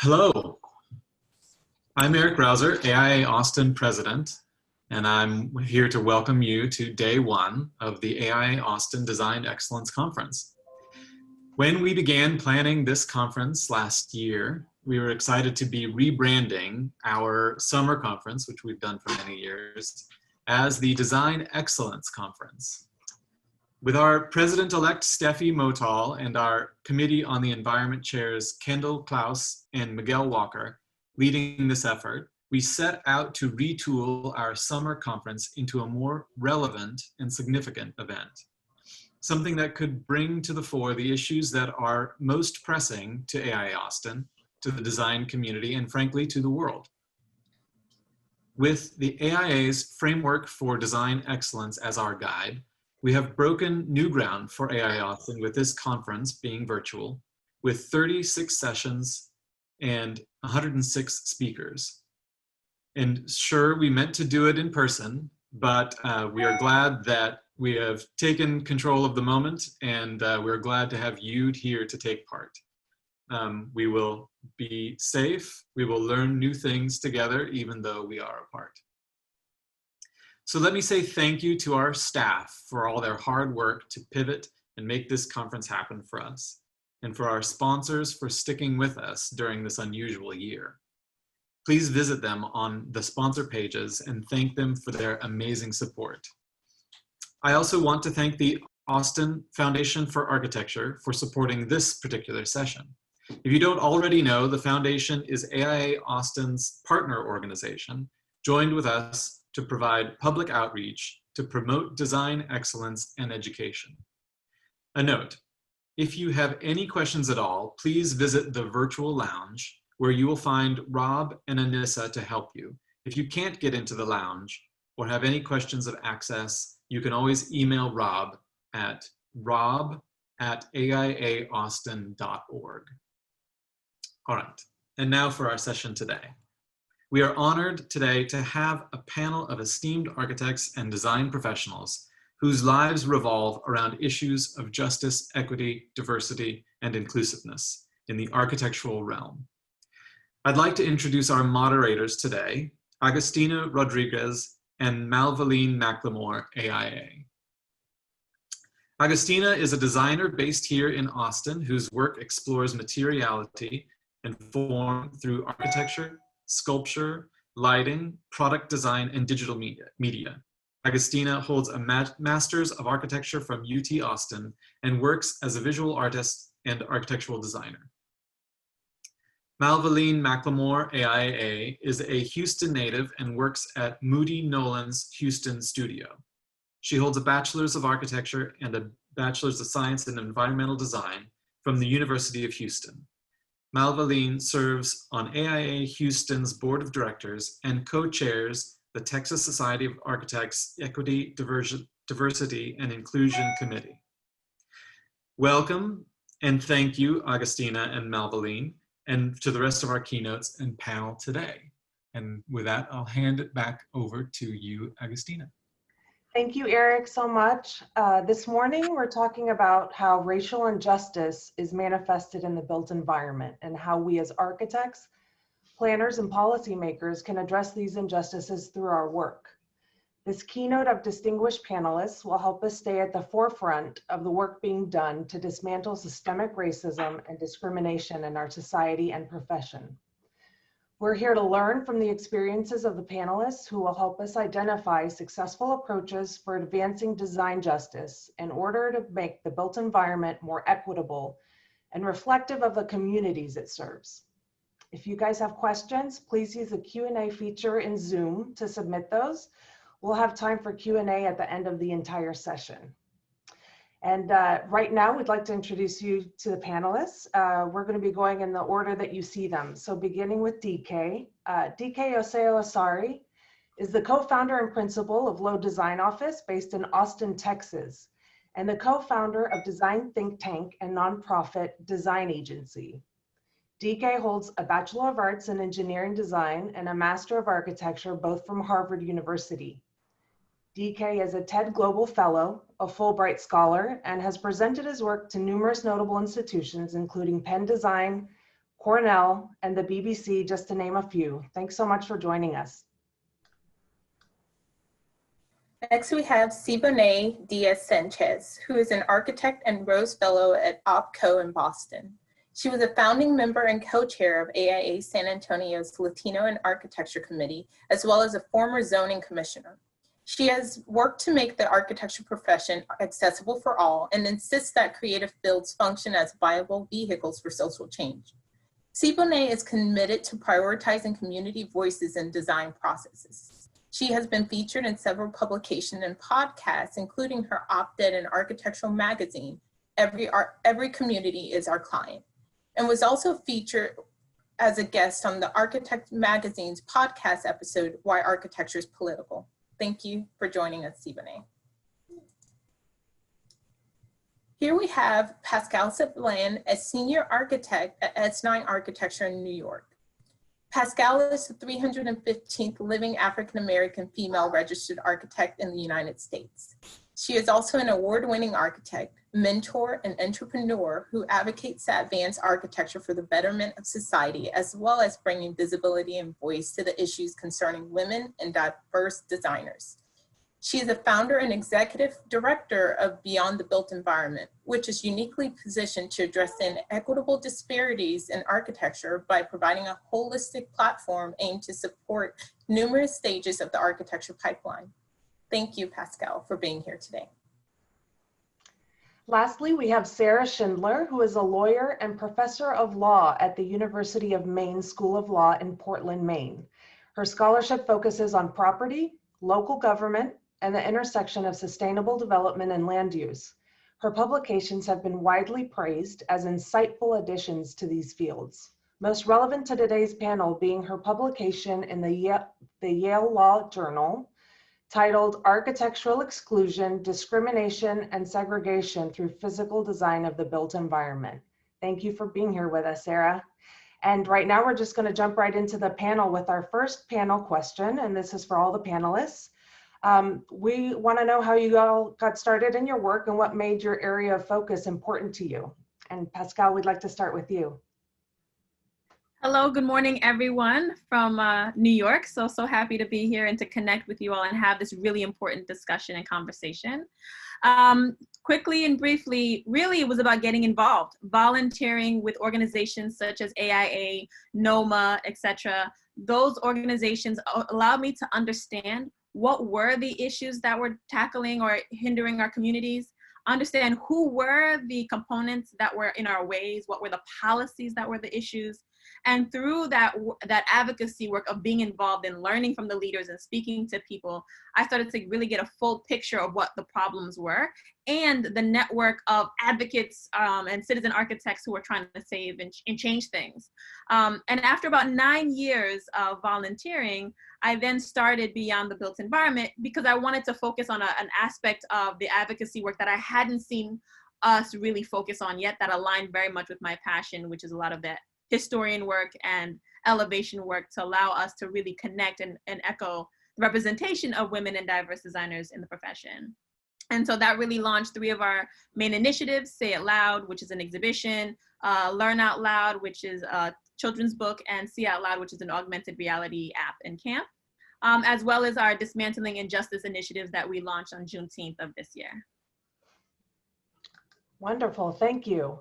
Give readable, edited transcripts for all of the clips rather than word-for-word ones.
Hello, I'm Eric Rouser, AIA Austin President, and I'm here to welcome you to day one of the AIA Austin Design Excellence Conference. When we began planning this conference last year, we were excited to be rebranding our summer conference, which we've done for many years, as the Design Excellence Conference. With our President-elect Steffi Motal and our Committee on the Environment chairs Kendall Klaus and Miguel Walker leading this effort, we set out to retool our summer conference into a more relevant and significant event. Something that could bring to the fore the issues that are most pressing to AIA Austin, to the design community, and frankly, to the world. With the AIA's Framework for Design Excellence as our guide, we have broken new ground for AIA Austin with this conference being virtual, with 36 sessions and 106 speakers. And sure, we meant to do it in person, but we are glad that we have taken control of the moment, and we're glad to have you here to take part. We will be safe, we will learn new things together, even though we are apart. So let me say thank you to our staff for all their hard work to pivot and make this conference happen for us, and for our sponsors for sticking with us during this unusual year. Please visit them on the sponsor pages and thank them for their amazing support. I also want to thank the Austin Foundation for Architecture for supporting this particular session. If you don't already know, the foundation is AIA Austin's partner organization, joined with us to provide public outreach to promote design excellence and education. A note, if you have any questions at all, please visit the virtual lounge where you will find Rob and Anissa to help you. If you can't get into the lounge or have any questions of access, you can always email Rob at rob@aiaaustin.org. All right, and now for our session today. We are honored today to have a panel of esteemed architects and design professionals whose lives revolve around issues of justice, equity, diversity, and inclusiveness in the architectural realm. I'd like to introduce our moderators today, Agustina Rodriguez and Malvalene McLemore, AIA. Agustina is a designer based here in Austin whose work explores materiality and form through architecture, sculpture, lighting, product design, and digital media. Agustina holds a Master's of Architecture from UT Austin and works as a visual artist and architectural designer. Malvalene McLemore, AIA, is a Houston native and works at Moody Nolan's Houston studio. She holds a Bachelor's of Architecture and a Bachelor's of Science in Environmental Design from the University of Houston. Malvalene serves on AIA Houston's Board of Directors and co-chairs the Texas Society of Architects Equity, Diversity, and Inclusion Committee. Welcome and thank you, Agustina and Malvalene, and to the rest of our keynotes and panel today. And with that, I'll hand it back over to you, Agustina. Thank you, Eric, so much. This morning, we're talking about how racial injustice is manifested in the built environment and how we as architects, planners, and policymakers can address these injustices through our work. This keynote of distinguished panelists will help us stay at the forefront of the work being done to dismantle systemic racism and discrimination in our society and profession. We're here to learn from the experiences of the panelists who will help us identify successful approaches for advancing design justice in order to make the built environment more equitable and reflective of the communities it serves. If you guys have questions, please use the Q&A feature in Zoom to submit those. We'll have time for Q&A at the end of the entire session. And right now, we'd like to introduce you to the panelists. We're going to be going in the order that you see them. So beginning with DK. DK Osseo-Asare is the co-founder and principal of Low Design Office based in Austin, Texas, and the co-founder of design think tank and nonprofit Design Agency. DK holds a Bachelor of Arts in Engineering Design and a Master of Architecture, both from Harvard University. DK is a TED Global Fellow, a Fulbright Scholar, and has presented his work to numerous notable institutions, including Penn Design, Cornell, and the BBC, just to name a few. Thanks so much for joining us. Next, we have Siboney Díaz-Sánchez, who is an architect and Rose Fellow at OPCO in Boston. She was a founding member and co-chair of AIA San Antonio's Latino and Architecture Committee, as well as a former zoning commissioner. She has worked to make the architecture profession accessible for all and insists that creative fields function as viable vehicles for social change. Siboney is committed to prioritizing community voices in design processes. She has been featured in several publications and podcasts, including her op-ed in Architectural Magazine, Every Community is Our Client, and was also featured as a guest on the Architect Magazine's podcast episode, Why Architecture is Political. Thank you for joining us, Siboney. Here we have Pascale Sablan, a senior architect at S9 Architecture in New York. Pascale is the 315th living African-American female registered architect in the United States. She is also an award-winning architect, mentor, and entrepreneur who advocates to advance architecture for the betterment of society, as well as bringing visibility and voice to the issues concerning women and diverse designers. She is a founder and executive director of Beyond the Built Environment, which is uniquely positioned to address the inequitable disparities in architecture by providing a holistic platform aimed to support numerous stages of the architecture pipeline. Thank you, Pascale, for being here today. Lastly, we have Sarah Schindler, who is a lawyer and professor of law at the University of Maine School of Law in Portland, Maine. Her scholarship focuses on property, local government, and the intersection of sustainable development and land use. Her publications have been widely praised as insightful additions to these fields. Most relevant to today's panel being her publication in the Yale Law Journal, titled Architectural Exclusion, Discrimination, and Segregation Through Physical Design of the Built Environment. Thank you for being here with us, Sarah. And right now we're just going to jump right into the panel with our first panel question, and this is for all the panelists. We want to know how you all got started in your work and what made your area of focus important to you. And Pascale, we'd like to start with you. Hello, good morning, everyone from New York. So happy to be here and to connect with you all and have this really important discussion and conversation. Quickly and briefly, really it was about getting involved, volunteering with organizations such as AIA, NOMA, etc. Those organizations allowed me to understand what were the issues that were tackling or hindering our communities, understand who were the components that were in our ways, what were the policies that were the issues. And through that advocacy work of being involved in learning from the leaders and speaking to people, I started to really get a full picture of what the problems were and the network of advocates and citizen architects who were trying to save and change things. And after about 9 years of volunteering, I then started Beyond the Built Environment because I wanted to focus on an aspect of the advocacy work that I hadn't seen us really focus on yet that aligned very much with my passion, which is a lot of that historian work and elevation work to allow us to really connect and echo the representation of women and diverse designers in the profession. And so that really launched 3 of our main initiatives: Say It Loud, which is an exhibition, Learn Out Loud, which is a children's book, and See Out Loud, which is an augmented reality app and camp, as well as our Dismantling Injustice initiatives that we launched on Juneteenth of this year. Wonderful, thank you.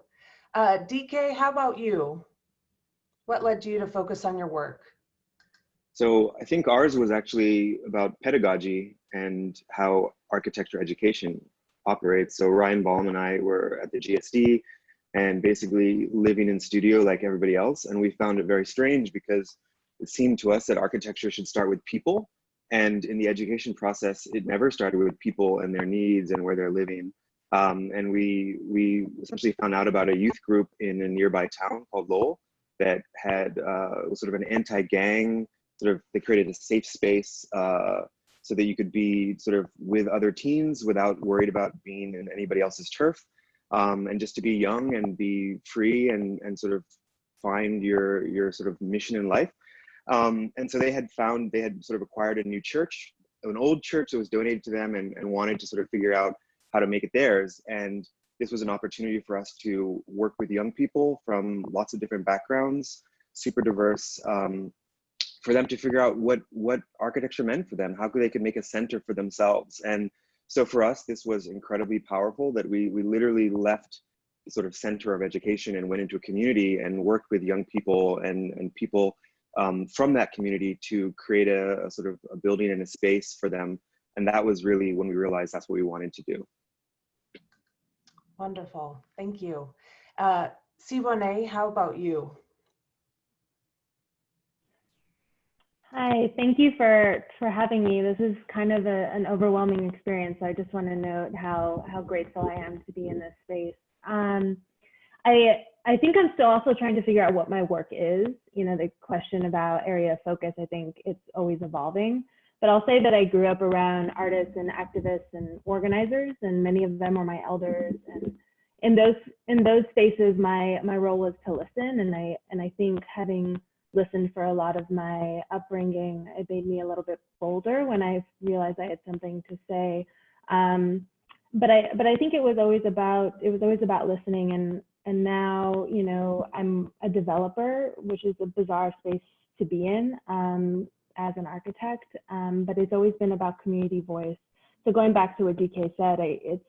DK, how about you? What led you to focus on your work? So I think ours was actually about pedagogy and how architecture education operates. So Ryan Baum and I were at the GSD and basically living in studio like everybody else. And we found it very strange because it seemed to us that architecture should start with people. And in the education process, it never started with people and their needs and where they're living. And we essentially found out about a youth group in a nearby town called Lowell that had sort of an anti-gang, they created a safe space so that you could be sort of with other teens without worried about being in anybody else's turf, and just to be young and be free and sort of find your sort of mission in life. And so they had sort of acquired a new church, an old church that was donated to them and wanted to sort of figure out how to make it theirs. And this was an opportunity for us to work with young people from lots of different backgrounds, super diverse, for them to figure out what architecture meant for them, how they could make a center for themselves. And so for us, this was incredibly powerful that we literally left the sort of center of education and went into a community and worked with young people and people from that community to create a sort of a building and a space for them. And that was really when we realized that's what we wanted to do. Wonderful, thank you. Siboney, how about you? Hi, thank you for having me. This is kind of an overwhelming experience. So I just want to note how grateful I am to be in this space. I think I'm still also trying to figure out what my work is. You know, the question about area of focus, I think it's always evolving. But I'll say that I grew up around artists and activists and organizers, and many of them are my elders. And in those spaces, my role was to listen. And I think having listened for a lot of my upbringing, it made me a little bit bolder when I realized I had something to say. But I think it was always about listening. And now, you know, I'm a developer, which is a bizarre space to be in as an architect. But it's always been about community voice. So going back to what DK said, it's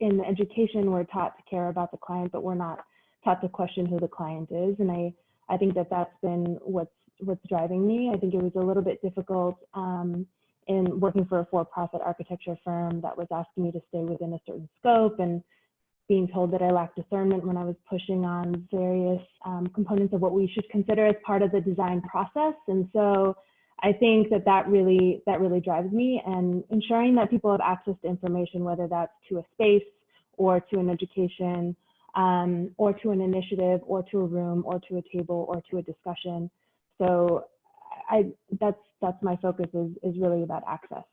in education, we're taught to care about the client, but we're not taught to question who the client is. And I think that's been what's driving me. I think it was a little bit difficult in working for a for-profit architecture firm that was asking me to stay within a certain scope and being told that I lacked discernment when I was pushing on various components of what we should consider as part of the design process. And so I think that really drives me, and ensuring that people have access to information, whether that's to a space or to an education, or to an initiative, or to a room, or to a table, or to a discussion. So that's my focus is really about access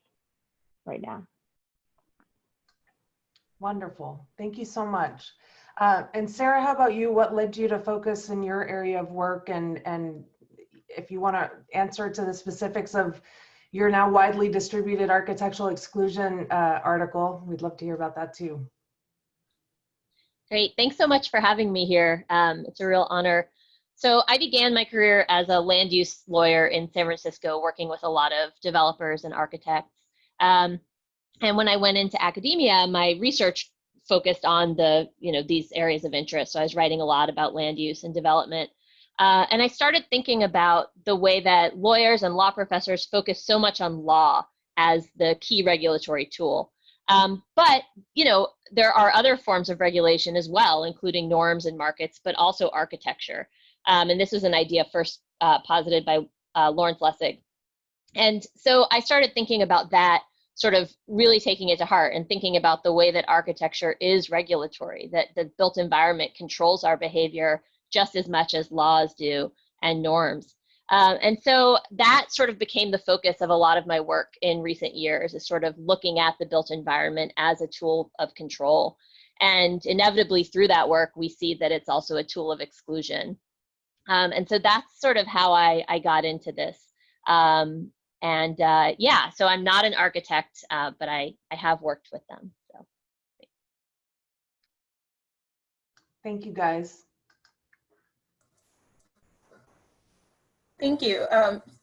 right now. Wonderful, thank you so much. And Sarah, how about you? What led you to focus in your area of work? And if you want to answer to the specifics of your now widely distributed architectural exclusion article, we'd love to hear about that too. Great, thanks so much for having me here. It's a real honor. So I began my career as a land use lawyer in San Francisco, working with a lot of developers and architects. And when I went into academia, my research focused on these areas of interest. So I was writing a lot about land use and development. And I started thinking about the way that lawyers and law professors focus so much on law as the key regulatory tool. But, you know, there are other forms of regulation as well, including norms and markets, but also architecture. And this was an idea first posited by Lawrence Lessig. And so I started thinking about that, sort of really taking it to heart and thinking about the way that architecture is regulatory, that the built environment controls our behavior just as much as laws do and norms. And so that sort of became the focus of a lot of my work in recent years, is sort of looking at the built environment as a tool of control. And inevitably through that work, we see that it's also a tool of exclusion. And so that's sort of how I got into this. Yeah, so I'm not an architect, but I have worked with them. So. Thank you, guys. Thank you.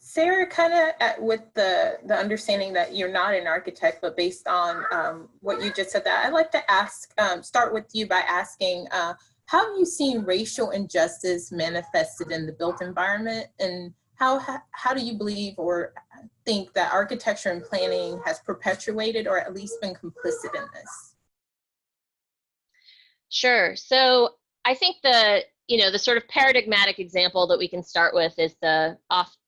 Sarah, kind of with the understanding that you're not an architect, but based on what you just said, that I'd like to ask, start with you by asking, how have you seen racial injustice manifested in the built environment, and how do you believe or think that architecture and planning has perpetuated or at least been complicit in this? Sure. So I think the sort of paradigmatic example that we can start with is the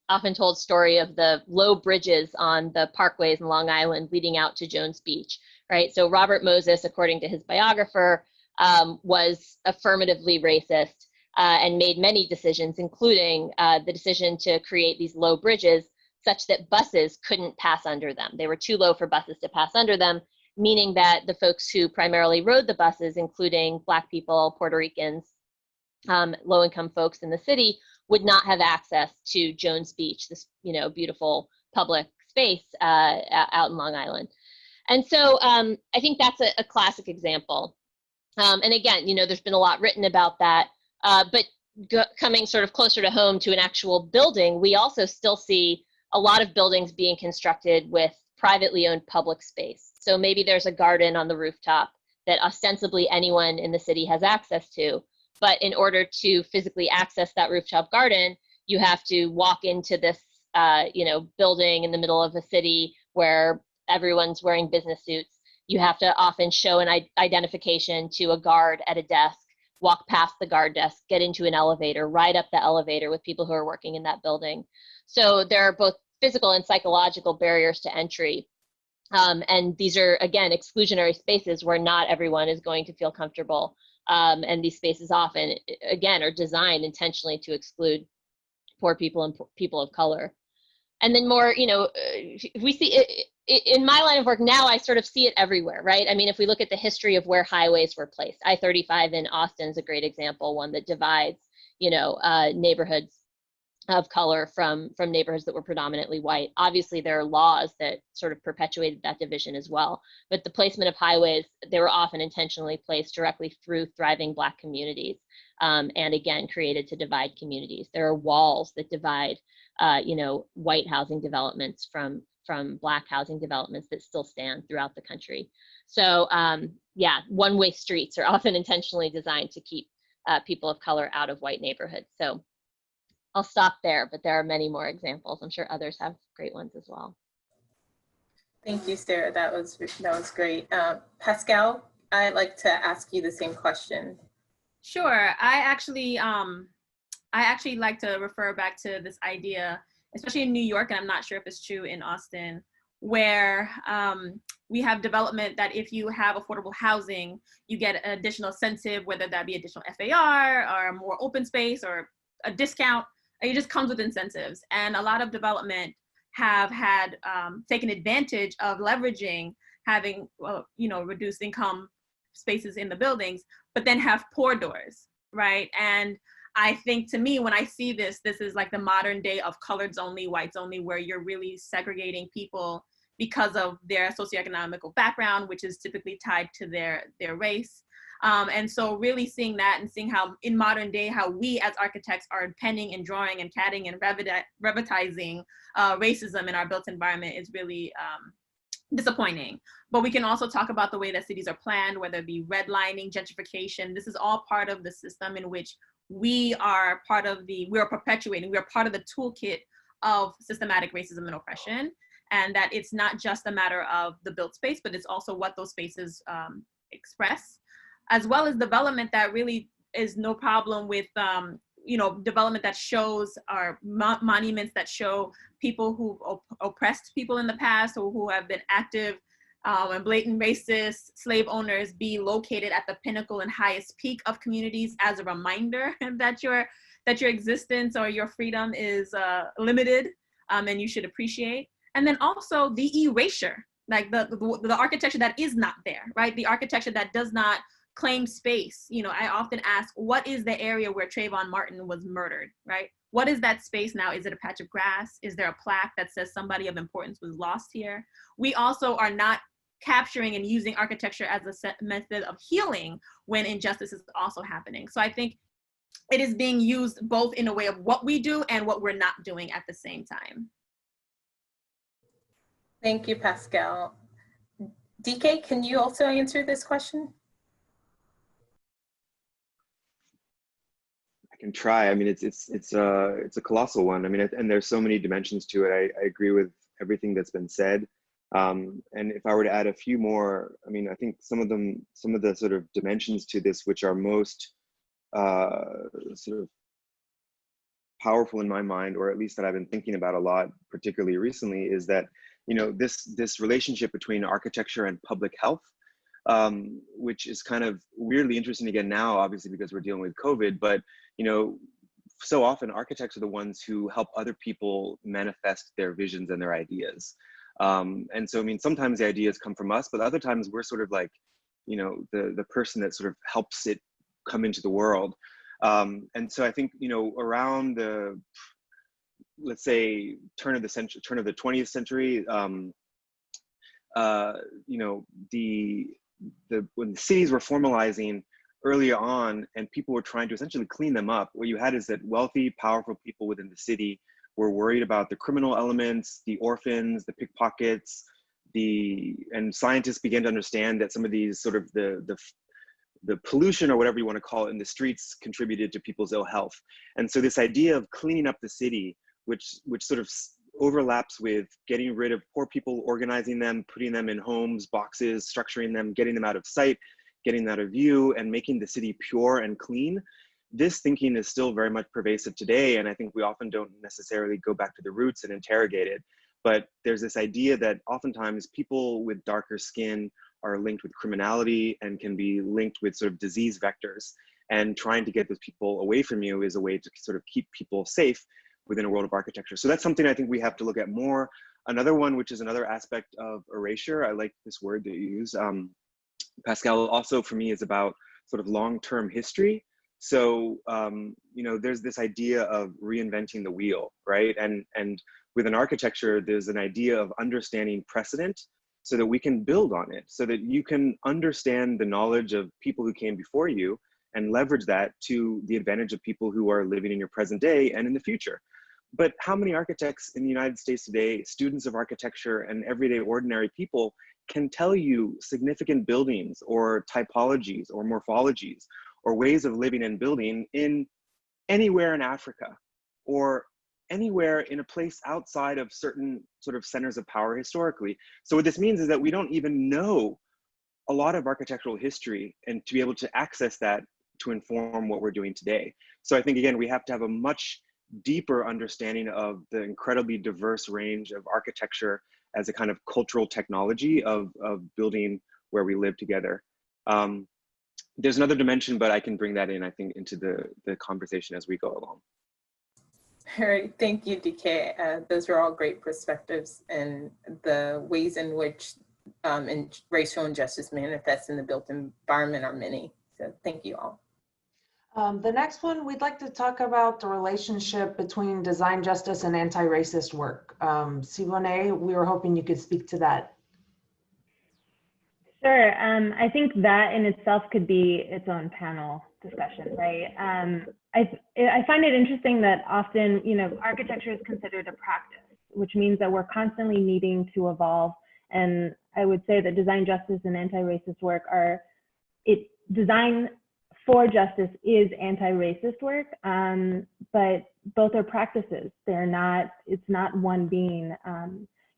often told story of the low bridges on the parkways in Long Island leading out to Jones Beach, right? So Robert Moses, according to his biographer, was affirmatively racist and made many decisions, including the decision to create these low bridges such that buses couldn't pass under them. They were too low for buses to pass under them, meaning that the folks who primarily rode the buses, including Black people, Puerto Ricans, low-income folks in the city, would not have access to Jones Beach, this beautiful public space out in Long Island. And so I think that's a classic example. And again, there's been a lot written about that, but coming sort of closer to home to an actual building, we also still see a lot of buildings being constructed with privately owned public space. So maybe there's a garden on the rooftop that ostensibly anyone in the city has access to, but in order to physically access that rooftop garden, you have to walk into this, building in the middle of a city where everyone's wearing business suits. You have to often show an identification to a guard at a desk, walk past the guard desk, get into an elevator, ride up the elevator with people who are working in that building. So there are both physical and psychological barriers to entry. And these are, again, exclusionary spaces where not everyone is going to feel comfortable. And these spaces often, again, are designed intentionally to exclude poor people and people of color. And then more, we see it in my line of work now, I sort of see it everywhere, right? I mean, if we look at the history of where highways were placed, I-35 in Austin is a great example, one that divides, neighborhoods of color from neighborhoods that were predominantly white. Obviously, there are laws that sort of perpetuated that division as well. But the placement of highways, they were often intentionally placed directly through thriving Black communities, and again, created to divide communities. There are walls that divide, white housing developments from Black housing developments that still stand throughout the country. So yeah, one-way streets are often intentionally designed to keep people of color out of white neighborhoods. So I'll stop there, but there are many more examples. I'm sure others have great ones as well. Thank you, Sarah. That was great. Pascale, I'd like to ask you the same question. Sure. I actually like to refer back to this idea, especially in New York, and I'm not sure if it's true in Austin, where we have development that if you have affordable housing, you get an additional incentive, whether that be additional FAR or more open space or a discount. It just comes with incentives. And a lot of development have had taken advantage of leveraging having, reduced income spaces in the buildings, but then have poor doors, right? And I think, to me, when I see this is like the modern day of coloreds only, whites only, where you're really segregating people because of their socioeconomic background, which is typically tied to their race. And so really seeing that and seeing how in modern day, how we as architects are penning and drawing and catting and revitizing racism in our built environment is really disappointing. But we can also talk about the way that cities are planned, whether it be redlining, gentrification. This is all part of the system in which we are part of we are perpetuating, we are part of the toolkit of systematic racism and oppression. And that it's not just a matter of the built space, but it's also what those spaces express, as well as development that really is no problem with, development that shows our monuments that show people who oppressed people in the past or who have been active and blatant racist slave owners be located at the pinnacle and highest peak of communities as a reminder that your existence or your freedom is limited and you should appreciate. And then also the erasure, like the architecture that is not there, right? The architecture that does not claim space. I often ask, what is the area where Trayvon Martin was murdered, right? What is that space now? Is it a patch of grass? Is there a plaque that says somebody of importance was lost here? We also are not capturing and using architecture as a method of healing when injustice is also happening. So I think it is being used both in a way of what we do and what we're not doing at the same time. Thank you, Pascale. DK, can you also answer this question? I can try. I mean, it's a colossal one. I mean, and there's so many dimensions to it. I agree with everything that's been said. And if I were to add a few more, I mean, I think some of the sort of dimensions to this, which are most sort of powerful in my mind, or at least that I've been thinking about a lot, particularly recently, is that, this relationship between architecture and public health, which is kind of weirdly interesting again now, obviously, because we're dealing with COVID, but, so often architects are the ones who help other people manifest their visions and their ideas. And so, I mean, sometimes the ideas come from us, but other times we're sort of like, the person that sort of helps it come into the world. And so I think, around the, let's say, turn of the 20th century, when the cities were formalizing earlier on and people were trying to essentially clean them up, what you had is that wealthy, powerful people within the city were worried about the criminal elements, the orphans, the pickpockets, and scientists began to understand that some of these sort of the pollution or whatever you want to call it in the streets contributed to people's ill health. And so this idea of cleaning up the city, which sort of overlaps with getting rid of poor people, organizing them, putting them in homes, boxes, structuring them, getting them out of sight, getting them out of view, and making the city pure and clean. This thinking is still very much pervasive today, and I think we often don't necessarily go back to the roots and interrogate it. But there's this idea that oftentimes people with darker skin are linked with criminality and can be linked with sort of disease vectors. And trying to get those people away from you is a way to sort of keep people safe within a world of architecture. So that's something I think we have to look at more. Another one, which is another aspect of erasure, I like this word that you use, Pascale, also for me is about sort of long-term history. So, you know, there's this idea of reinventing the wheel, right? And within architecture, there's an idea of understanding precedent so that we can build on it, so that you can understand the knowledge of people who came before you and leverage that to the advantage of people who are living in your present day and in the future. But how many architects in the United States today, students of architecture and everyday ordinary people, can tell you significant buildings or typologies or morphologies or ways of living and building in anywhere in Africa or anywhere in a place outside of certain sort of centers of power historically? So what this means is that we don't even know a lot of architectural history, and to be able to access that to inform what we're doing today. So I think, again, we have to have a much deeper understanding of the incredibly diverse range of architecture as a kind of cultural technology of building where we live together. There's another dimension, but I can bring that in, I think, into the conversation as we go along. All right, thank you, DK. Those are all great perspectives, and the ways in which racial injustice manifests in the built environment are many. So thank you all. The next one, we'd like to talk about the relationship between design justice and anti-racist work. Siboney, we were hoping you could speak to that. Sure. I think that in itself could be its own panel discussion, right? I find it interesting that often, you know, architecture is considered a practice, which means that we're constantly needing to evolve. And I would say that design justice and anti-racist work design for justice is anti-racist work, but both are practices. It's not one being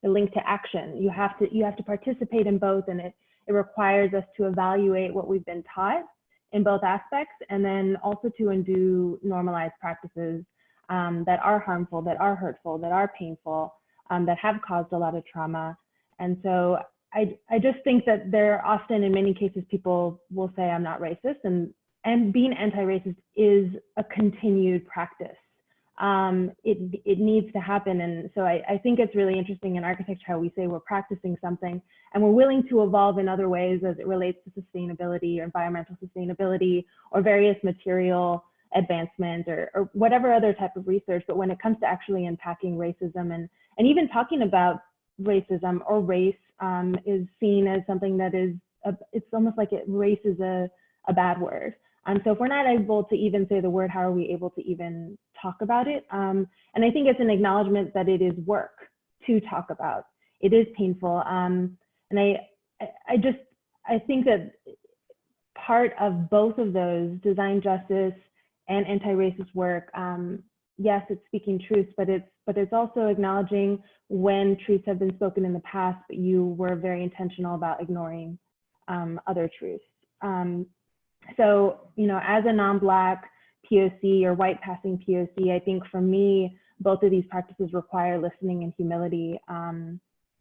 linked to action. You have to participate in both, and it requires us to evaluate what we've been taught in both aspects, and then also to undo normalized practices that are harmful, that are hurtful, that are painful, that have caused a lot of trauma. And so I just think that there often, in many cases, people will say, I'm not racist, and being anti-racist is a continued practice. It needs to happen. And so I think it's really interesting in architecture how we say we're practicing something and we're willing to evolve in other ways as it relates to sustainability or environmental sustainability or various material advancement or whatever other type of research. But when it comes to actually unpacking racism and even talking about racism or race is seen as something that is, it's almost like race is a bad word. So if we're not able to even say the word, how are we able to even talk about it? And I think it's an acknowledgement that it is work to talk about. It is painful. And I think that part of both of those, design justice and anti-racist work, yes, it's speaking truths, but it's also acknowledging when truths have been spoken in the past, but you were very intentional about ignoring other truths. So, you know, as a non-Black POC or white passing POC, I think for me, both of these practices require listening and humility.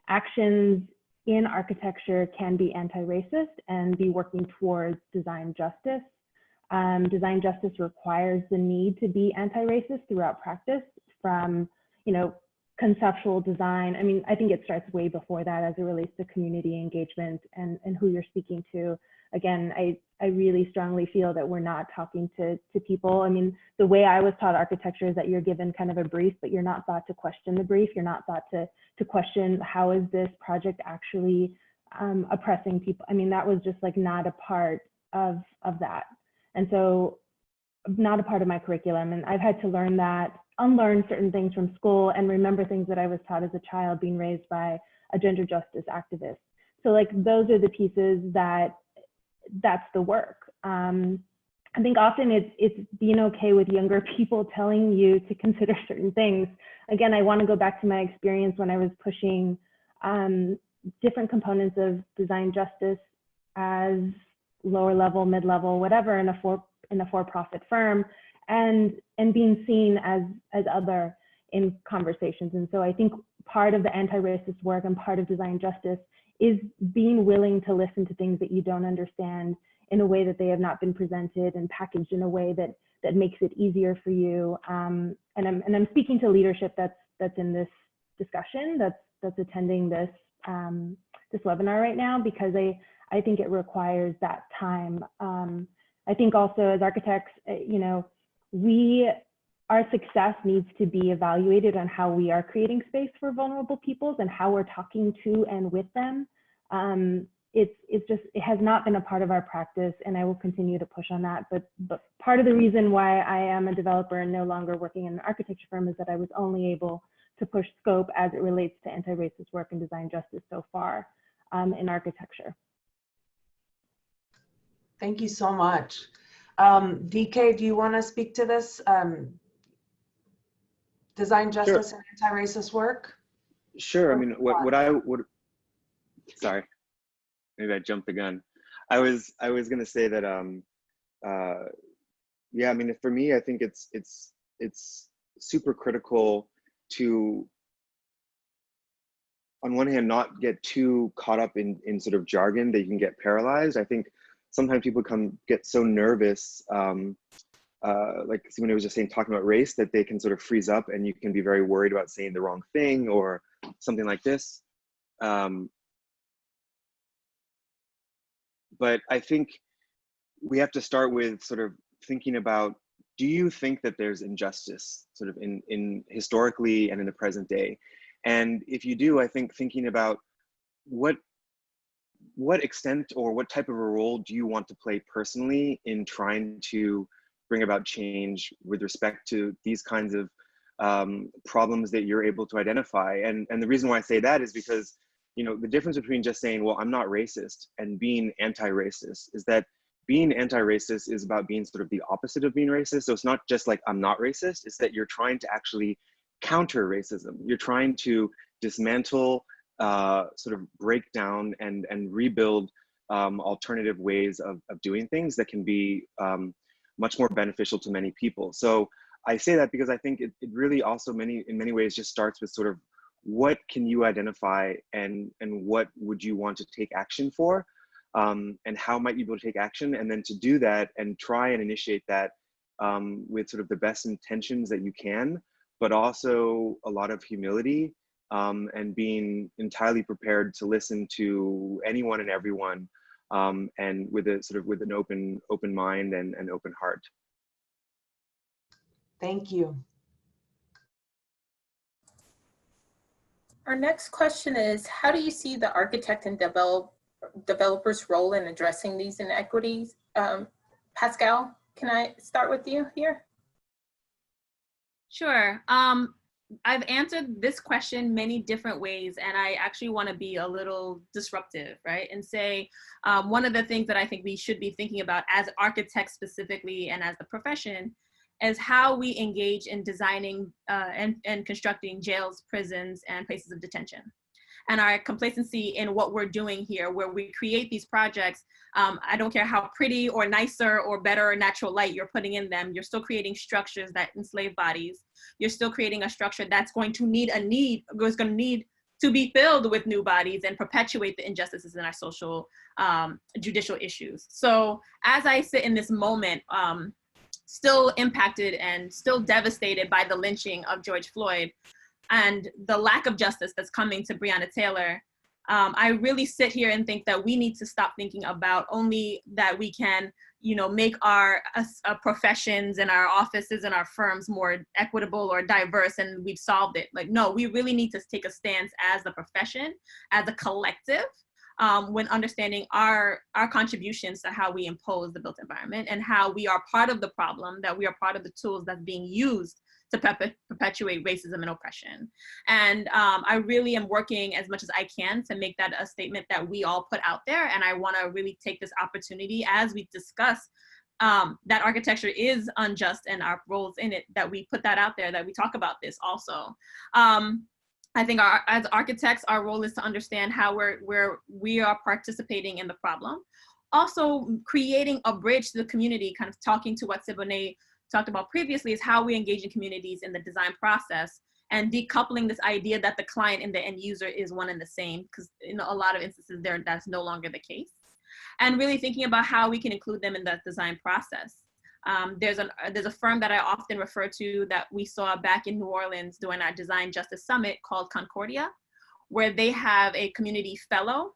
Actions in architecture can be anti-racist and be working towards design justice. Design justice requires the need to be anti-racist throughout practice, from, you know, conceptual design. I mean, I think it starts way before that as it relates to community engagement and who you're speaking to. Again, I really strongly feel that we're not talking to people. I mean, the way I was taught architecture is that you're given kind of a brief, but you're not thought to question the brief. You're not thought to question how is this project actually oppressing people. I mean, that was just like not a part of that. And so not a part of my curriculum. And I've had to learn that, unlearn certain things from school and remember things that I was taught as a child being raised by a gender justice activist. So like those are the pieces that's the work. I think often it's being okay with younger people telling you to consider certain things. Again, I want to go back to my experience when I was pushing different components of design justice as lower level, mid-level, whatever in a for-profit firm, and being seen as other in conversations. And so I think part of the anti-racist work and part of design justice is being willing to listen to things that you don't understand in a way that they have not been presented and packaged in a way that makes it easier for you. And I'm speaking to leadership that's in this discussion, that's attending this this webinar right now, because I think it requires that time. I think also as architects, you know, our success needs to be evaluated on how we are creating space for vulnerable peoples and how we're talking to and with them. It has not been a part of our practice, and I will continue to push on that. But part of the reason why I am a developer and no longer working in an architecture firm is that I was only able to push scope as it relates to anti-racist work and design justice so far in architecture. Thank you so much. DK, do you want to speak to this? Design justice Sure. and anti-racist work? Sure. I mean, sorry, maybe I jumped the gun. I was gonna say that yeah, I mean, for me, I think it's super critical to, on one hand, not get too caught up in sort of jargon that you can get paralyzed. I think sometimes people get so nervous, like Siboney was just saying, talking about race, that they can sort of freeze up and you can be very worried about saying the wrong thing or something like this. But I think we have to start with sort of thinking about, do you think that there's injustice sort of in historically and in the present day? And if you do, I think thinking about what extent or what type of a role do you want to play personally in trying to bring about change with respect to these kinds of problems that you're able to identify. And the reason why I say that is because, you know, the difference between just saying, well, I'm not racist, and being anti-racist is that being anti-racist is about being sort of the opposite of being racist. So it's not just like, I'm not racist, it's that you're trying to actually counter racism. You're trying to dismantle, sort of break down and rebuild alternative ways of doing things that can be much more beneficial to many people. So I say that because I think it really also in many ways just starts with sort of, what can you identify and what would you want to take action for, and how might you be able to take action, and then to do that and try and initiate that with sort of the best intentions that you can, but also a lot of humility, and being entirely prepared to listen to anyone and everyone, and with an open mind and an open heart. Thank you. Our next question is, how do you see the architect and developer's role in addressing these inequities? Pascale, can I start with you here? Sure. I've answered this question many different ways, and I actually want to be a little disruptive, right? And say one of the things that I think we should be thinking about as architects specifically and as the profession is how we engage in designing and constructing jails, prisons, and places of detention. And our complacency in what we're doing here, where we create these projects, I don't care how pretty or nicer or better or natural light you're putting in them, you're still creating structures that enslave bodies. You're still creating a structure that's going to need to be filled with new bodies and perpetuate the injustices in our social, judicial issues. So as I sit in this moment, still impacted and still devastated by the lynching of George Floyd and the lack of justice that's coming to Breonna Taylor, I really sit here and think that we need to stop thinking about only that we can, you know, make our professions and our offices and our firms more equitable or diverse and we've solved it. Like, no, we really need to take a stance as a profession, as a collective, when understanding our contributions to how we impose the built environment and how we are part of the problem, that we are part of the tools that's being used to perpetuate racism and oppression. And I really am working as much as I can to make that a statement that we all put out there. And I want to really take this opportunity as we discuss that architecture is unjust and our roles in it, that we put that out there, that we talk about this also. I think as architects, our role is to understand how we are participating in the problem. Also creating a bridge to the community, kind of talking to what Siboney talked about previously, is how we engage in communities in the design process, and decoupling this idea that the client and the end user is one and the same, because in a lot of instances that's no longer the case. And really thinking about how we can include them in the design process. There's a firm that I often refer to that we saw back in New Orleans during our Design Justice Summit called Concordia, where they have a community fellow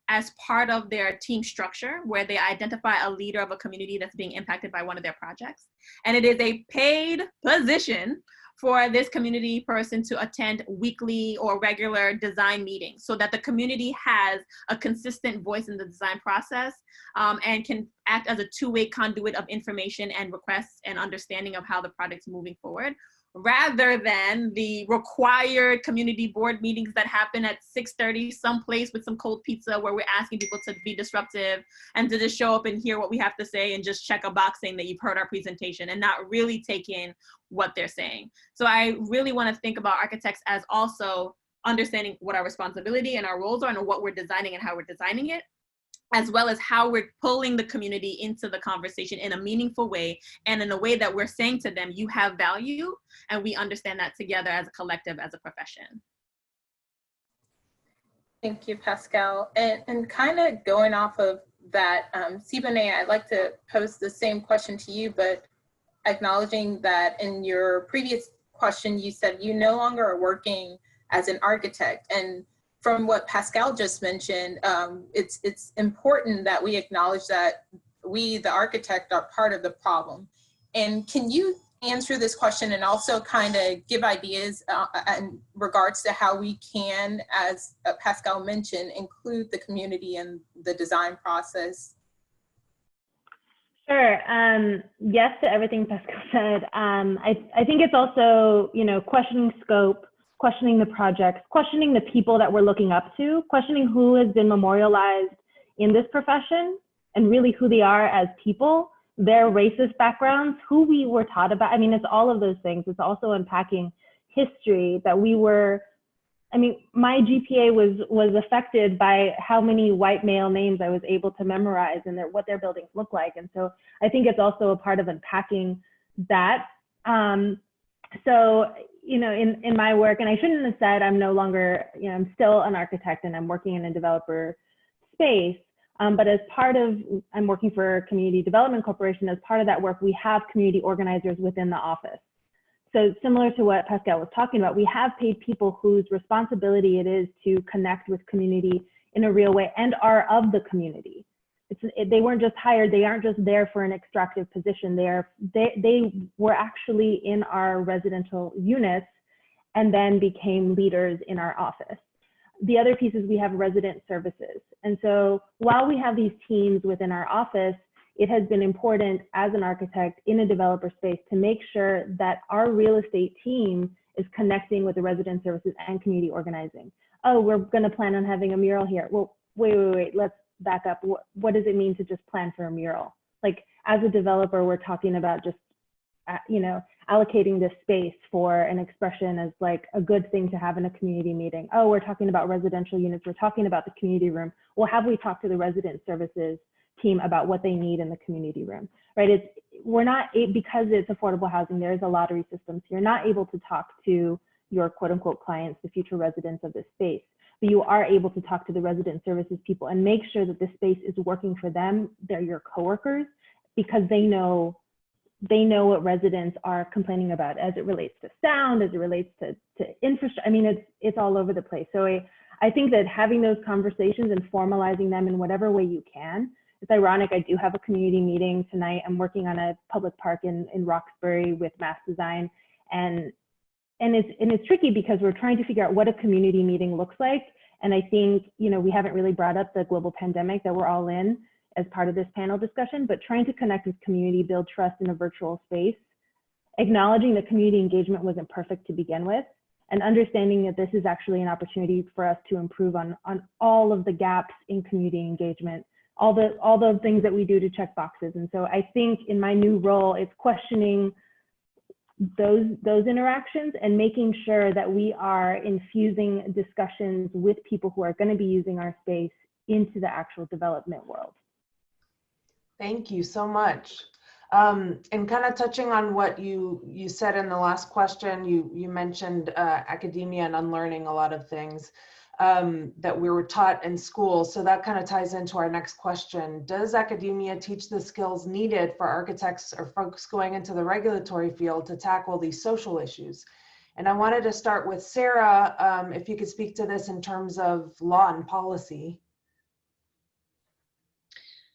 as part of their team structure, where they identify a leader of a community that's being impacted by one of their projects. And it is a paid position for this community person to attend weekly or regular design meetings, so that the community has a consistent voice in the design process, and can act as a two-way conduit of information and requests and understanding of how the project's moving forward, rather than the required community board meetings that happen at 6:30 someplace with some cold pizza, where we're asking people to be disruptive and to just show up and hear what we have to say and just check a box saying that you've heard our presentation and not really take in what they're saying. So I really want to think about architects as also understanding what our responsibility and our roles are and what we're designing and how we're designing it, as well as how we're pulling the community into the conversation in a meaningful way, and in a way that we're saying to them, you have value, and we understand that together as a collective, as a profession. Thank you, Pascale. And kind of going off of that, Siboney, I'd like to pose the same question to you, but acknowledging that in your previous question, you said you no longer are working as an architect. And from what Pascale just mentioned, it's important that we acknowledge that we, the architect, are part of the problem. And can you answer this question and also kind of give ideas in regards to how we can, as Pascale mentioned, include the community in the design process? Sure. Yes to everything Pascale said. I think it's also, questioning scope, questioning the projects, questioning the people that we're looking up to, questioning who has been memorialized in this profession and really who they are as people, their racist backgrounds, who we were taught about. I mean, it's all of those things. It's also unpacking history that we were, my GPA was affected by how many white male names I was able to memorize and what their buildings look like. And so I think it's also a part of unpacking that. In my work, and I shouldn't have said I'm no longer, I'm still an architect and I'm working in a developer space, but as part of, I'm working for a community development corporation. As part of that work, we have community organizers within the office. So similar to what Pascale was talking about, we have paid people whose responsibility it is to connect with community in a real way and are of the community. They weren't just hired, they aren't just there for an extractive position. They were actually in our residential units and then became leaders in our office. The other piece is we have resident services. And so while we have these teams within our office, it has been important as an architect in a developer space to make sure that our real estate team is connecting with the resident services and community organizing. Oh, we're gonna plan on having a mural here. Well, wait, let's back up. What does it mean to just plan for a mural? Like, as a developer, we're talking about just, allocating this space for an expression as like a good thing to have in a community meeting. Oh, we're talking about residential units. We're talking about the community room. Well, have we talked to the resident services team about what they need in the community room, right? Because it's affordable housing, there's a lottery system. So you're not able to talk to your quote unquote clients, the future residents of this space, but you are able to talk to the resident services people and make sure that this space is working for them. They're your coworkers, because they know what residents are complaining about as it relates to sound, as it relates to infrastructure. I mean, it's all over the place. So I think that having those conversations and formalizing them in whatever way you can. It's ironic, I do have a community meeting tonight. I'm working on a public park in Roxbury with Mass Design. And it's tricky because we're trying to figure out what a community meeting looks like. And I think, we haven't really brought up the global pandemic that we're all in as part of this panel discussion, but trying to connect with community, build trust in a virtual space, acknowledging that community engagement wasn't perfect to begin with, and understanding that this is actually an opportunity for us to improve on all of the gaps in community engagement, all the things that we do to check boxes. And so I think in my new role, it's questioning those interactions and making sure that we are infusing discussions with people who are going to be using our space into the actual development world. Thank you so much. And kind of touching on what you said in the last question, you mentioned academia and unlearning a lot of things that we were taught in school. So that kind of ties into our next question. Does academia teach the skills needed for architects or folks going into the regulatory field to tackle these social issues? And I wanted to start with Sarah, if you could speak to this in terms of law and policy.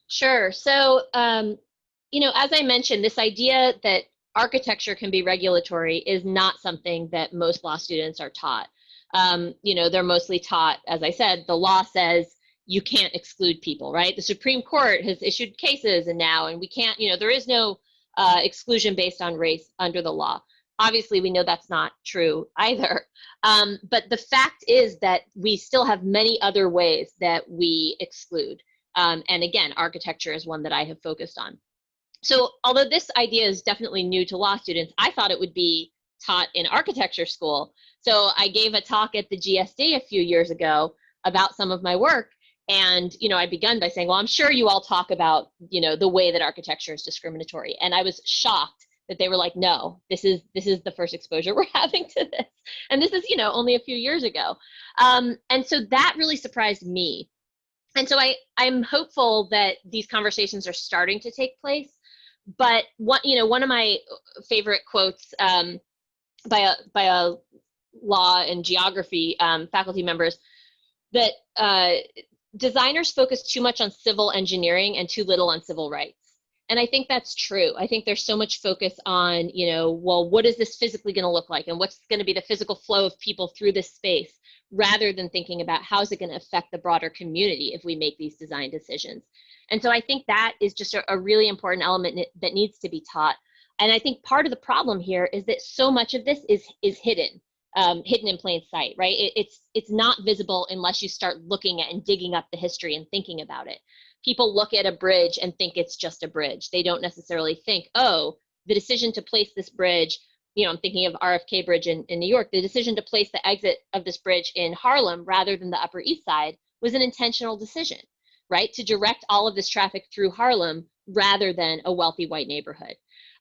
Sure. So, as I mentioned, this idea that architecture can be regulatory is not something that most law students are taught. They're mostly taught, as I said, the law says you can't exclude people, right? The Supreme Court has issued cases and we can't, there is no exclusion based on race under the law. Obviously, we know that's not true either. But the fact is that we still have many other ways that we exclude. And again, architecture is one that I have focused on. So although this idea is definitely new to law students, I thought it would be taught in architecture school. So I gave a talk at the GSD a few years ago about some of my work. And, I begun by saying, well, I'm sure you all talk about, the way that architecture is discriminatory. And I was shocked that they were like, no, this is the first exposure we're having to this. And this is, only a few years ago. And so that really surprised me. And so I'm hopeful that these conversations are starting to take place. But one of my favorite quotes by a law and geography faculty members, that designers focus too much on civil engineering and too little on civil rights. And I think that's true. I think there's so much focus on, well, what is this physically going to look like? And what's going to be the physical flow of people through this space, rather than thinking about how is it going to affect the broader community if we make these design decisions. And so I think that is just a really important element that needs to be taught. And I think part of the problem here is that so much of this is hidden in plain sight, right? It's not visible unless you start looking at and digging up the history and thinking about it. People look at a bridge and think it's just a bridge. They don't necessarily think, oh, the decision to place this bridge, I'm thinking of RFK Bridge in New York, the decision to place the exit of this bridge in Harlem rather than the Upper East Side was an intentional decision, right? To direct all of this traffic through Harlem rather than a wealthy white neighborhood.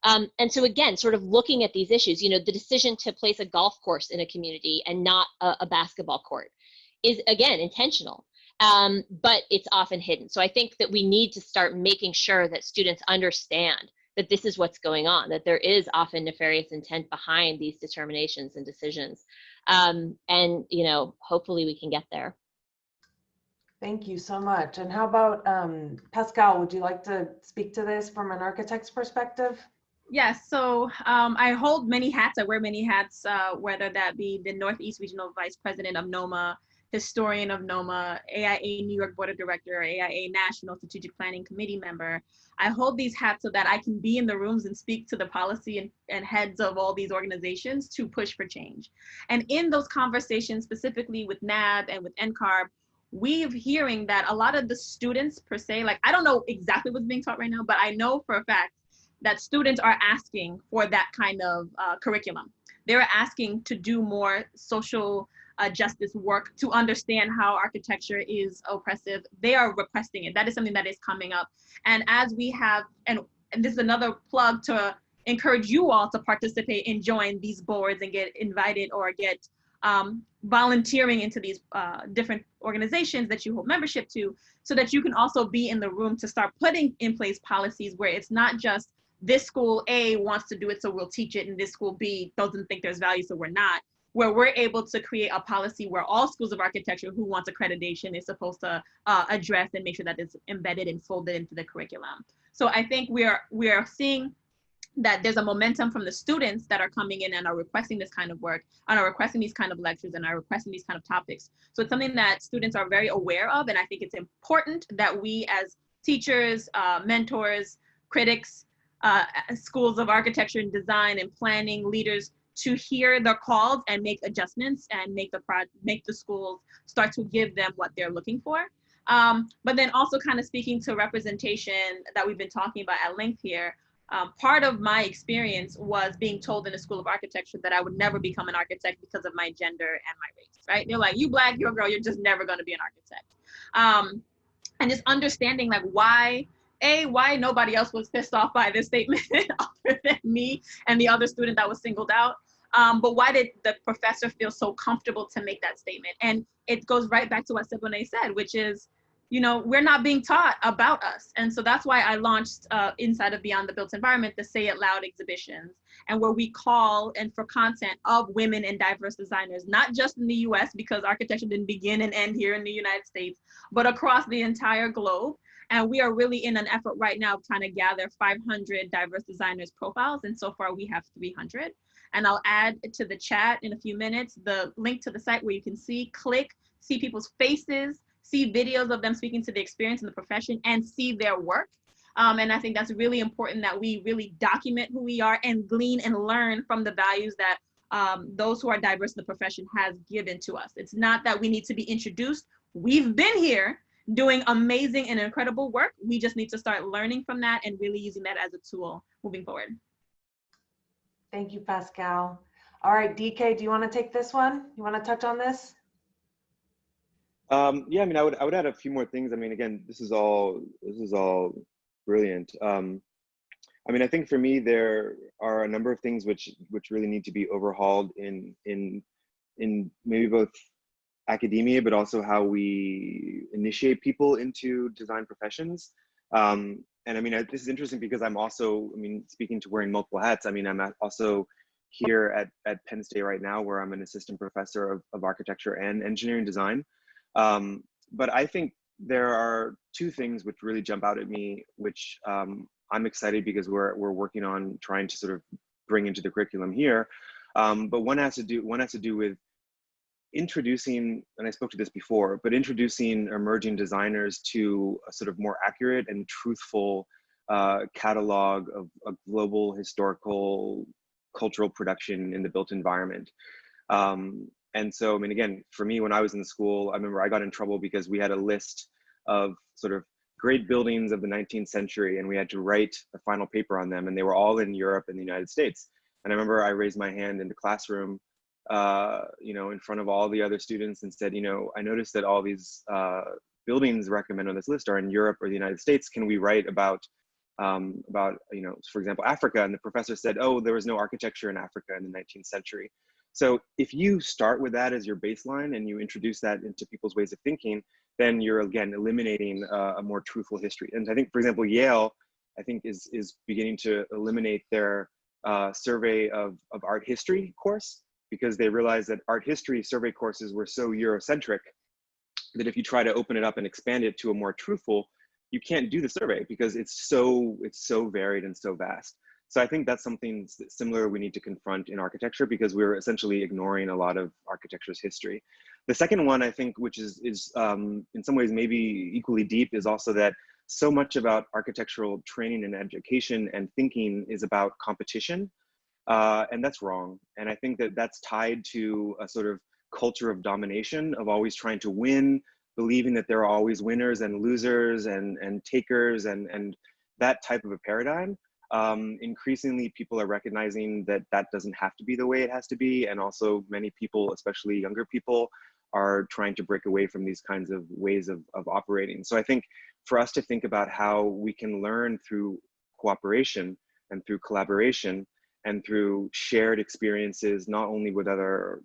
And so again, sort of looking at these issues, the decision to place a golf course in a community and not a basketball court is, again, intentional, but it's often hidden. So I think that we need to start making sure that students understand that this is what's going on, that there is often nefarious intent behind these determinations and decisions. And, hopefully we can get there. Thank you so much. And how about Pascale, would you like to speak to this from an architect's perspective? Yes, so I hold many hats. I wear many hats, whether that be the Northeast Regional Vice President of NOMA, historian of NOMA, AIA New York Board of Director, AIA National Strategic Planning Committee member. I hold these hats so that I can be in the rooms and speak to the policy and heads of all these organizations to push for change. And in those conversations, specifically with NAB and with NCARB, we're hearing that a lot of the students per se, like I don't know exactly what's being taught right now, but I know for a fact that students are asking for that kind of curriculum. They're asking to do more social justice work, to understand how architecture is oppressive. They are requesting it. That is something that is coming up. And as we have, and this is another plug to encourage you all to participate and join these boards and get invited or get volunteering into these different organizations that you hold membership to, so that you can also be in the room to start putting in place policies where it's not just this school A wants to do it, so we'll teach it, and this school B doesn't think there's value, so we're not. Where we're able to create a policy where all schools of architecture who wants accreditation is supposed to address and make sure that it's embedded and folded into the curriculum. So I think we are seeing that there's a momentum from the students that are coming in and are requesting this kind of work, and are requesting these kind of lectures, and are requesting these kind of topics. So it's something that students are very aware of, and I think it's important that we as teachers, mentors, critics, schools of architecture and design and planning leaders, to hear the calls and make adjustments and make the schools start to give them what they're looking for. But then also kind of speaking to representation that we've been talking about at length here. Part of my experience was being told in the School of Architecture that I would never become an architect because of my gender and my race, right? They're like, you Black, you're a girl, you're just never gonna be an architect. And just understanding like why nobody else was pissed off by this statement other than me and the other student that was singled out. But why did the professor feel so comfortable to make that statement? And it goes right back to what Siboney said, which is, you know, we're not being taught about us. And so that's why I launched inside of Beyond the Built Environment, the Say It Loud exhibitions, and where we call and for content of women and diverse designers, not just in the US, because architecture didn't begin and end here in the United States, but across the entire globe. And we are really in an effort right now trying to gather 500 diverse designers profiles. And so far we have 300. And I'll add to the chat in a few minutes the link to the site where you can see people's faces, see videos of them speaking to the experience in the profession, and see their work. And I think that's really important that we really document who we are and glean and learn from the values that those who are diverse in the profession has given to us. It's not that we need to be introduced. We've been here doing amazing and incredible work. We just need to start learning from that and really using that as a tool moving forward. Thank you, Pascale. All right, DK, do you want to take this one? You want to touch on this? Yeah, I mean, I would add a few more things. I mean, again, this is all brilliant. I mean, I think for me, there are a number of things which really need to be overhauled in maybe both academia, but also how we initiate people into design professions. And I mean, this is interesting because I'm also, I mean, speaking to wearing multiple hats, I mean, I'm also here at Penn State right now, where I'm an assistant professor of architecture and engineering design. But I think there are two things which really jump out at me, which I'm excited because we're working on trying to sort of bring into the curriculum here. But one has to do with introducing, and I spoke to this before, but introducing emerging designers to a sort of more accurate and truthful catalog of a global historical cultural production in the built environment. And so, I mean, again, for me, when I was in school, I remember I got in trouble because we had a list of sort of great buildings of the 19th century, and we had to write a final paper on them, and they were all in Europe and the United States. And I remember I raised my hand in the classroom, you know, in front of all the other students and said, you know, I noticed that all these buildings recommended on this list are in Europe or the United States. Can we write about, you know, for example, Africa? And the professor said, oh, there was no architecture in Africa in the 19th century. So if you start with that as your baseline and you introduce that into people's ways of thinking, then you're again eliminating a more truthful history. And I think, for example, Yale, I think is beginning to eliminate their survey of art history course, because they realized that art history survey courses were so Eurocentric that if you try to open it up and expand it to a more truthful, you can't do the survey because it's so varied and so vast. So I think that's something similar we need to confront in architecture, because we're essentially ignoring a lot of architecture's history. The second one, I think, which is in some ways maybe equally deep, is also that so much about architectural training and education and thinking is about competition, and that's wrong. And I think that that's tied to a sort of culture of domination, of always trying to win, believing that there are always winners and losers and takers and that type of a paradigm. Increasingly, people are recognizing that that doesn't have to be the way it has to be. And also many people, especially younger people, are trying to break away from these kinds of ways of operating. So I think for us to think about how we can learn through cooperation and through collaboration and through shared experiences, not only with other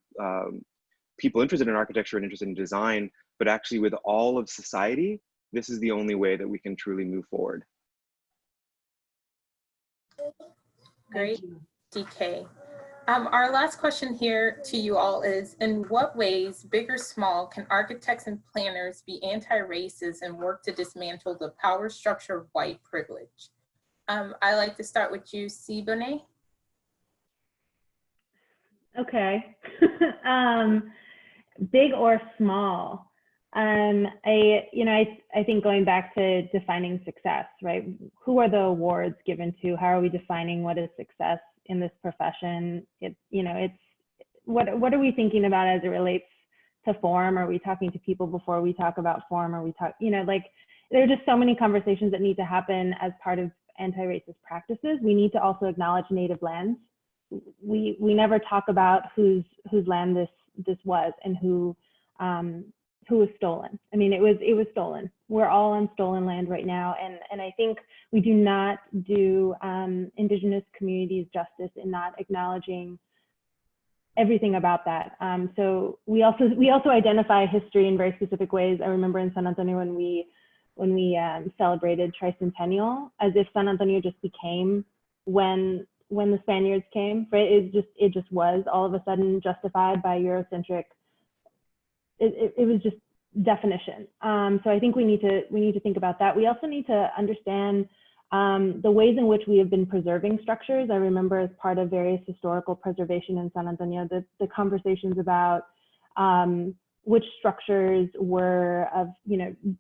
people interested in architecture and interested in design, but actually with all of society, this is the only way that we can truly move forward. Great, DK. Our last question here to you all is, in what ways, big or small, can architects and planners be anti-racist and work to dismantle the power structure of white privilege? I'd like to start with you, Siboney. Okay. Big or small? I think going back to defining success, right? Who are the awards given to? How are we defining what is success in this profession? What are we thinking about as it relates to form? Are we talking to people before we talk about form? Are we there are just so many conversations that need to happen as part of anti-racist practices. We need to also acknowledge native lands. We never talk about whose land this was and who was stolen. I mean, it was stolen. We're all on stolen land right now, and I think we do not do Indigenous communities justice in not acknowledging everything about that. So we also identify history in very specific ways. I remember in San Antonio when we celebrated tricentennial, as if San Antonio just became when the Spaniards came, right? It just was all of a sudden justified by Eurocentric. It was just definition. So I think we need to think about that. We also need to understand the ways in which we have been preserving structures. I remember as part of various historical preservation in San Antonio, the conversations about which structures were of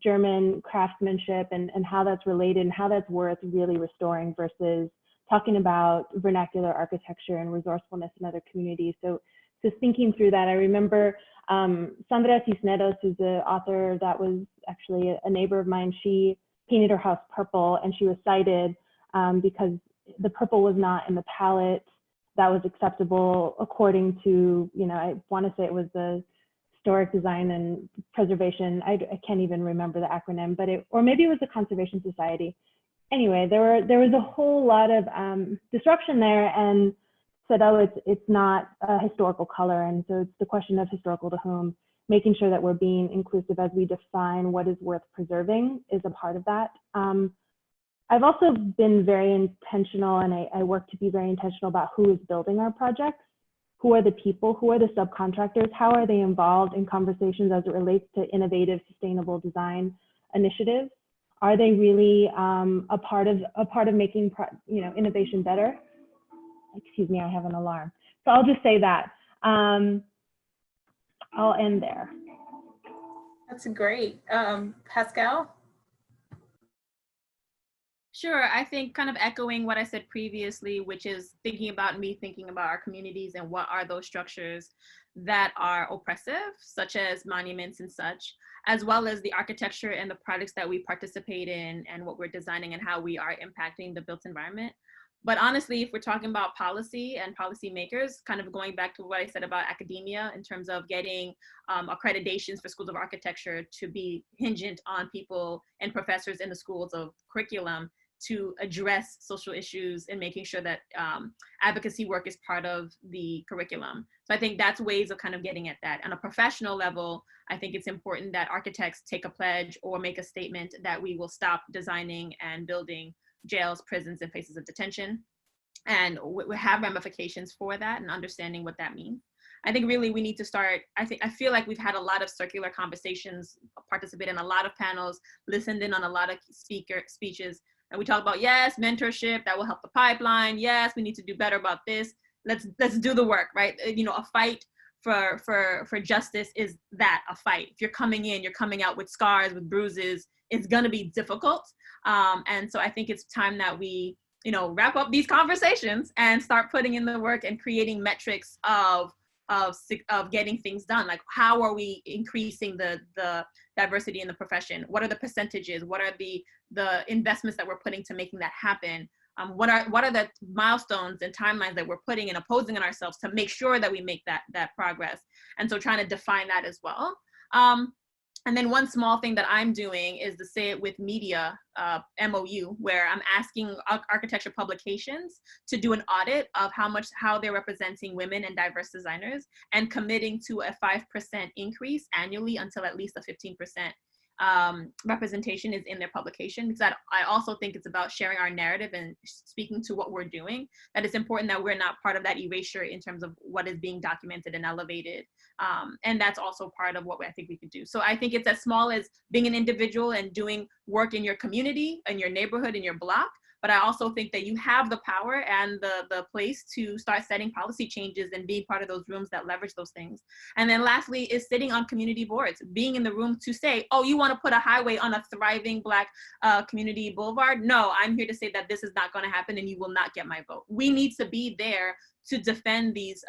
German craftsmanship and how that's related and how that's worth really restoring versus talking about vernacular architecture and resourcefulness in other communities. So thinking through that, I remember Sandra Cisneros, who's the author that was actually a neighbor of mine, she painted her house purple, and she was cited because the purple was not in the palette that was acceptable according to, I want to say it was the Historic Design and Preservation. I can't even remember the acronym, but or maybe it was the Conservation Society. Anyway, there was a whole lot of disruption there, and said, oh, it's not a historical color, and so it's the question of historical to whom. Making sure that we're being inclusive as we define what is worth preserving is a part of that. I've also been very intentional, and I work to be very intentional about who is building our projects. Who are the people? Who are the subcontractors? How are they involved in conversations as it relates to innovative, sustainable design initiatives? Are they really a part of making innovation better? Excuse me, I have an alarm. So I'll just say that. I'll end there. That's great. Pascale? Sure, I think kind of echoing what I said previously, which is thinking about our communities and what are those structures that are oppressive, such as monuments and such, as well as the architecture and the projects that we participate in and what we're designing and how we are impacting the built environment. But honestly, if we're talking about policy and policymakers, kind of going back to what I said about academia in terms of getting accreditations for schools of architecture to be hingent on people and professors in the schools of curriculum to address social issues and making sure that advocacy work is part of the curriculum. So I think that's ways of kind of getting at that. On a professional level, I think it's important that architects take a pledge or make a statement that we will stop designing and building jails, prisons, and places of detention. And we have ramifications for that and understanding what that means. I think really we need to start, I feel like we've had a lot of circular conversations, participated in a lot of panels, listened in on a lot of speeches, and we talk about, yes, mentorship, that will help the pipeline. Yes, we need to do better about this. Let's do the work, right? A fight for justice is that, a fight. If you're coming out with scars, with bruises, it's gonna be difficult. And so I think it's time that we, wrap up these conversations and start putting in the work and creating metrics of getting things done. Like, how are we increasing the diversity in the profession? What are the percentages? What are the investments that we're putting to making that happen? What are the milestones and timelines that we're putting and opposing in ourselves to make sure that we make that progress? And so trying to define that as well. And then one small thing that I'm doing is the Say It With Media MOU, where I'm asking architecture publications to do an audit of how they're representing women and diverse designers, and committing to a 5% increase annually until at least a 15% representation is in their publication. Because I also think it's about sharing our narrative and speaking to what we're doing, that it's important that we're not part of that erasure in terms of what is being documented and elevated. And that's also part of what I think we could do. So I think it's as small as being an individual and doing work in your community, in your neighborhood, in your block, but I also think that you have the power and the place to start setting policy changes and being part of those rooms that leverage those things. And then lastly is sitting on community boards, being in the room to say, oh, you want to put a highway on a thriving Black community boulevard? No, I'm here to say that this is not going to happen and you will not get my vote. We need to be there to defend these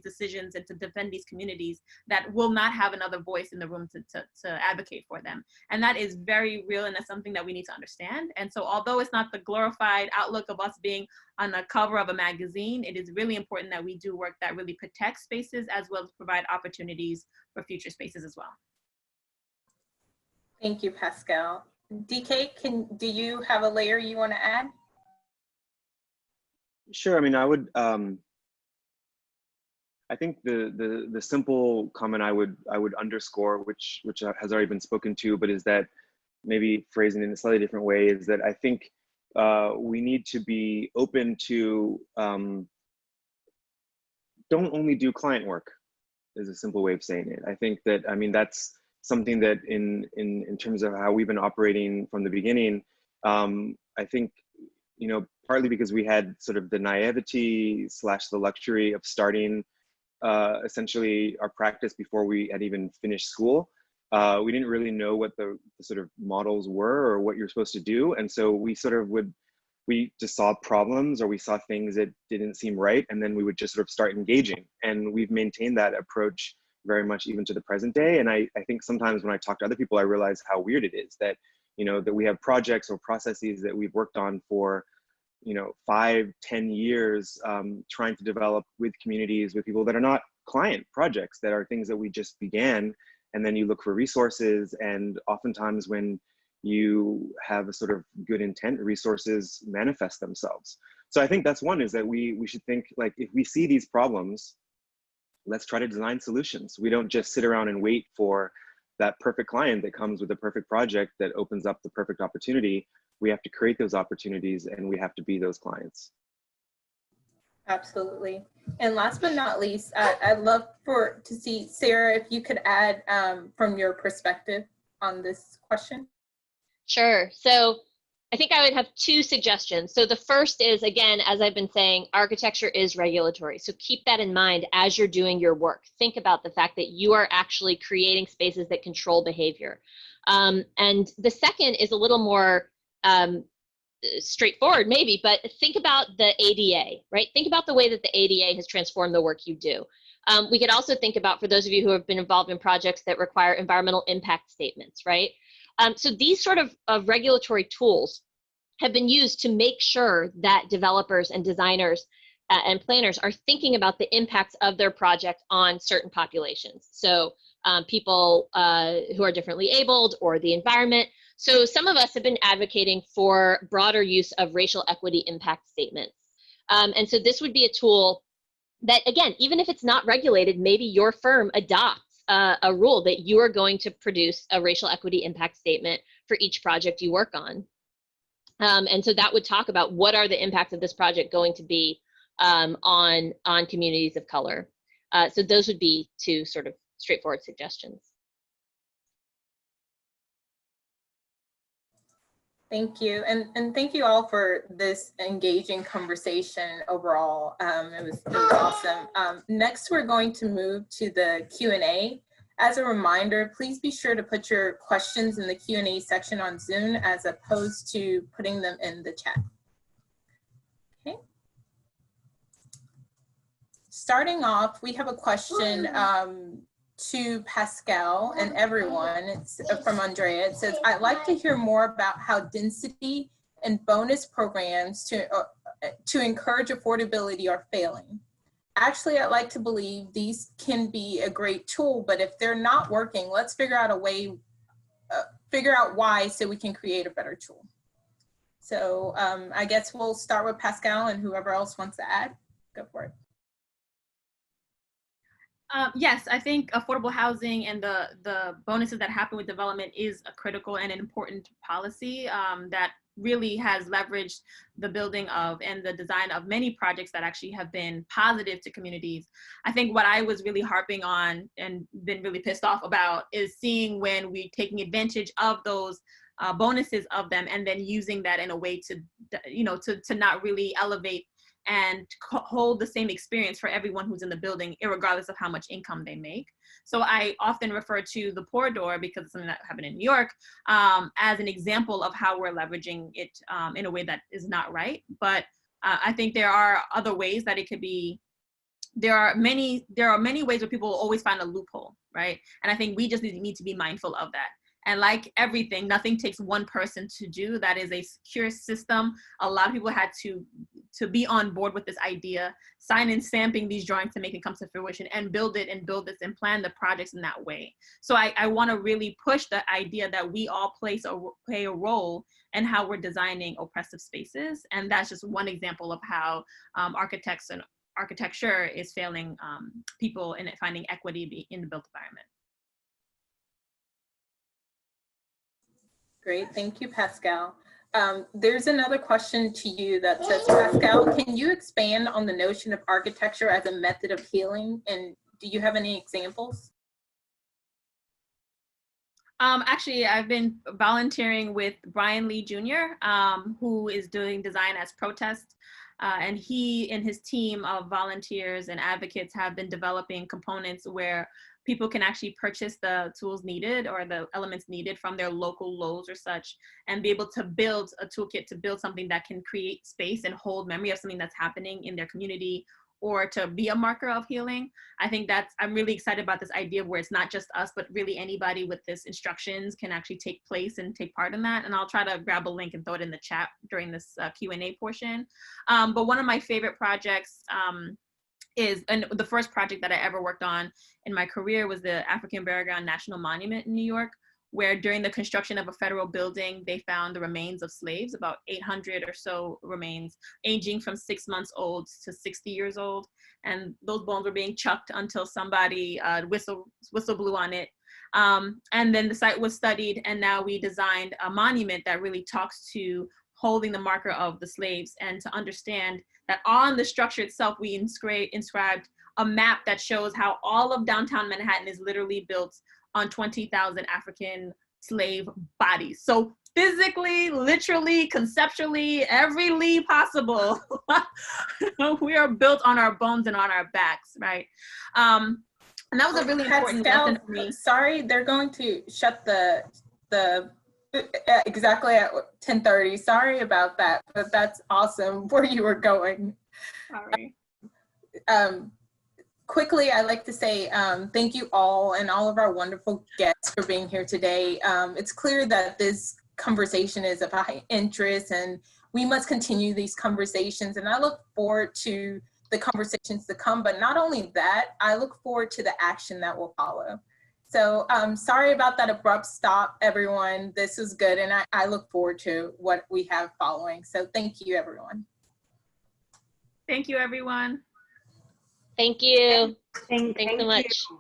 decisions and to defend these communities that will not have another voice in the room to advocate for them. And that is very real, and that's something that we need to understand. And so although it's not the glorified outlook of us being on the cover of a magazine, it is really important that we do work that really protects spaces as well as provide opportunities for future spaces as well. Thank you, Pascale. DK, do you have a layer you want to add? Sure. I mean, I would. I think the simple comment I would underscore, which has already been spoken to, but is that maybe phrasing in a slightly different way, is that I think we need to be open to don't only do client work, is a simple way of saying it. I think that, I mean, that's something that in terms of how we've been operating from the beginning, I think, you know, partly because we had sort of the naivety / the luxury of starting essentially our practice before we had even finished school. We didn't really know what the sort of models were or what you're supposed to do. And so we sort of we just saw problems or we saw things that didn't seem right. And then we would just sort of start engaging. And we've maintained that approach very much even to the present day. And I think sometimes when I talk to other people, I realize how weird it is that, you know, that we have projects or processes that we've worked on for, you know, 5-10 years, trying to develop with communities, with people that are not client projects, that are things that we just began. And then you look for resources, and oftentimes when you have a sort of good intent, resources manifest themselves. So I think that's one, is that we should think, like, if we see these problems, let's try to design solutions. We don't just sit around and wait for that perfect client that comes with a perfect project that opens up the perfect opportunity. We have to create those opportunities, and we have to be those clients. Absolutely. And last but not least, I'd love to see, Sarah, if you could add from your perspective on this question. Sure. So I think I would have 2 suggestions. So the first is, again, as I've been saying, architecture is regulatory. So keep that in mind as you're doing your work. Think about the fact that you are actually creating spaces that control behavior. And the second is a little more straightforward maybe, but think about the ADA, right? Think about the way that the ADA has transformed the work you do. We could also think about, for those of you who have been involved in projects that require environmental impact statements, right? So these sort of regulatory tools have been used to make sure that developers and designers and planners are thinking about the impacts of their project on certain populations. So people who are differently abled, or the environment. So some of us have been advocating for broader use of racial equity impact statements. And so this would be a tool that, again, even if it's not regulated, maybe your firm adopts a rule that you are going to produce a racial equity impact statement for each project you work on. And so that would talk about what are the impacts of this project going to be on communities of color. So those would be 2 sort of straightforward suggestions. Thank you. And thank you all for this engaging conversation overall. It was awesome. Next, we're going to move to the Q&A. As a reminder, please be sure to put your questions in the Q&A section on Zoom as opposed to putting them in the chat. Okay. Starting off, we have a question to Pascale and everyone. It's from Andrea. It says, I'd like to hear more about how density and bonus programs to encourage affordability are failing. Actually, I'd like to believe these can be a great tool, but if they're not working, let's figure out a way, figure out why, so we can create a better tool. So I guess we'll start with Pascale, and whoever else wants to add, go for it. Yes, I think affordable housing and the bonuses that happen with development is a critical and an important policy that really has leveraged the building of and the design of many projects that actually have been positive to communities. I think what I was really harping on and been really pissed off about is seeing when we're taking advantage of those bonuses of them, and then using that in a way to, to not really elevate and hold the same experience for everyone who's in the building, regardless of how much income they make. So I often refer to the Poor Door, because it's something that happened in New York, as an example of how we're leveraging it in a way that is not right. But I think there are other ways that it could be. There are many ways where people will always find a loophole, right? And I think we just need to be mindful of that. And like everything, nothing takes one person to do. That is a secure system. A lot of people had to be on board with this idea, sign and stamping these drawings to make it come to fruition, and build it and build this and plan the projects in that way. So I want to really push the idea that we all play a role in how we're designing oppressive spaces. And that's just one example of how architects and architecture is failing people in finding equity in the built environment. Great, thank you, Pascale. There's another question to you that says, Pascale, can you expand on the notion of architecture as a method of healing? And do you have any examples? Actually, I've been volunteering with Brian Lee Jr., who is doing design as protest. And he and his team of volunteers and advocates have been developing components where people can actually purchase the tools needed or the elements needed from their local Lowe's or such, and be able to build a toolkit to build something that can create space and hold memory of something that's happening in their community, or to be a marker of healing. I think I'm really excited about this idea of where it's not just us, but really anybody with this instructions can actually take place and take part in that. And I'll try to grab a link and throw it in the chat during this Q&A portion. But one of my favorite projects and the first project that I ever worked on in my career was the African Burial Ground National Monument in New York, where during the construction of a federal building, they found the remains of slaves, about 800 or so remains, aging from 6 months old to 60 years old. And those bones were being chucked until somebody whistle blew on it. And then the site was studied, and now we designed a monument that really talks to holding the marker of the slaves, and to understand that on the structure itself, we inscribed a map that shows how all of downtown Manhattan is literally built on 20,000 African slave bodies. So physically, literally, conceptually, every Lee possible, we are built on our bones and on our backs, right? And that was a really important lesson for me. Sorry, they're going to shut the exactly at 10:30. Sorry about that, but that's awesome where you were going. Sorry. Quickly, I'd like to say thank you all and all of our wonderful guests for being here today. It's clear that this conversation is of high interest, and we must continue these conversations. And I look forward to the conversations to come, but not only that, I look forward to the action that will follow. So sorry about that abrupt stop, everyone. This is good, and I look forward to what we have following. So thank you, everyone. Thank you, everyone. Thank you. Thank Thanks so much. you.